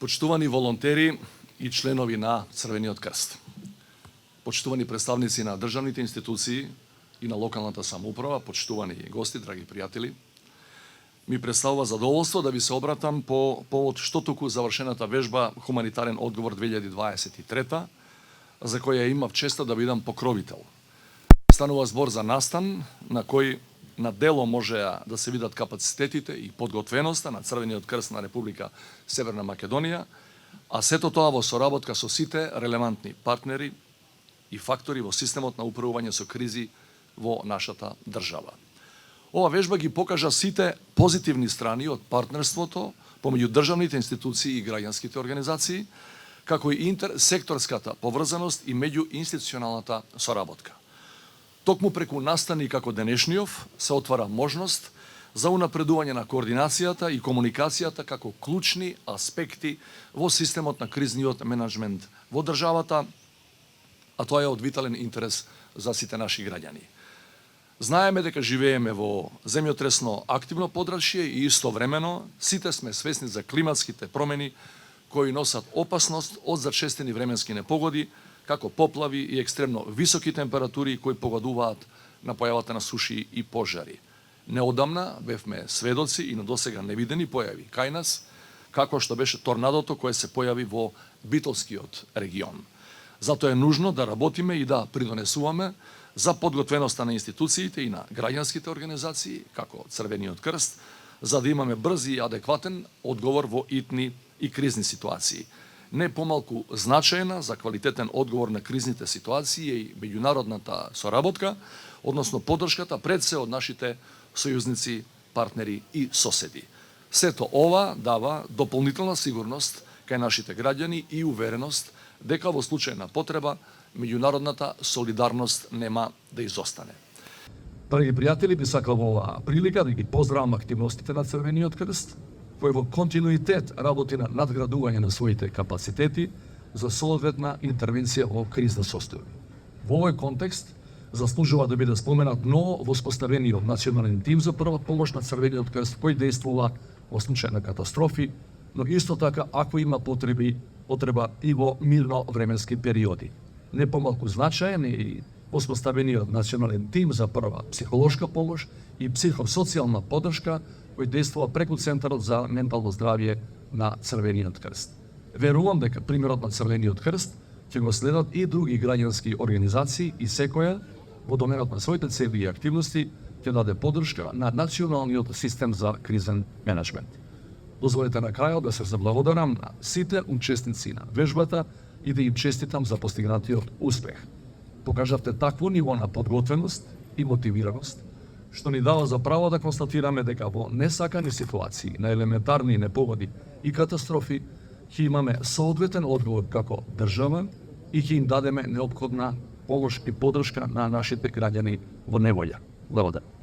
Почитувани волонтери и членови на Црвениот крст, почитувани представници на државните институции и на локалната самоуправа, почитувани гости, драги пријатели, ми представува задоволство да ви се обратам по повод што туку завршената вежба Хуманитарен одговор 2023, за која имав честа да бидам покровител. Станува збор за настан на кој на дело можеа да се видат капацитетите и подготвеноста на Црвениот крст на Република Северна Македонија, а сето тоа во соработка со сите релевантни партнери и фактори во системот на управување со кризи во нашата држава. Ова вежба ги покажа сите позитивни страни од партнерството помеѓу државните институции и граѓанските организации, како и интерсекторската поврзаност и меѓуинституционалната соработка. Токму преку настани како денешниов се отвара можност за унапредување на координацијата и комуникацијата како клучни аспекти во системот на кризниот менеджмент во државата, а тоа е од витален интерес за сите наши граѓани. Знаеме дека живееме во земјотресно активно подрачје и истовремено сите сме свесни за климатските промени кои носат опасност од зачестени временски непогоди, како поплави и екстремно високи температури кои погодуваат на појавата на суши и пожари. Неодамна бевме сведоци и на досега невидени појави кај нас, како што беше торнадото кое се појави во Битолскиот регион. Затоа е нужно да работиме и да придонесуваме за подготвеноста на институциите и на граѓанските организации, како Црвениот крст, за да имаме брз и адекватен одговор во итни и кризни ситуации. Не помалку значајна за квалитетен одговор на кризните ситуации и меѓународната соработка, односно поддршката пред се од нашите сојузници, партнери и соседи. Сето ова дава дополнителна сигурност кај нашите граѓани и увереност дека во случај на потреба меѓународната солидарност нема да изостане. Драги пријатели, би сакал во оваа прилика да ги поздравам активностите на Црвениот крст, кој во континуитет работи на надградување на своите капацитети за соодветна интервенција во кризна состојба. Во овој контекст заслужува да биде споменат ново воспоставениот национален тим за прва помош на Црвениот крст кој действува во случај на катастрофи, но исто така ако има потреба и во мирно временски периоди. Не помалку значаен и воспоставениот национален тим за прва психолошка помош и психосоцијална поддршка кој действува преку Центарот за ментално здравје на Црвениот крст. Верувам дека примерот на Црвениот крст ќе го следат и други граѓански организации и секоја во доменот на своите цели и активности ќе даде поддршка на националниот систем за кризен менеджмент. Дозволете на крајот да се заблагодарам на сите учесници на вежбата и да им честитам за постигнатиот успех. Покажавте такво ниво на подготвеност и мотивираност, што ни дава за право да констатираме дека во несакани ситуации на елементарни непогоди и катастрофи ќе имаме соодветен одговор како држава и ќе им дадеме неопходна помош и поддршка на нашите граѓани во неволја. Благодарам.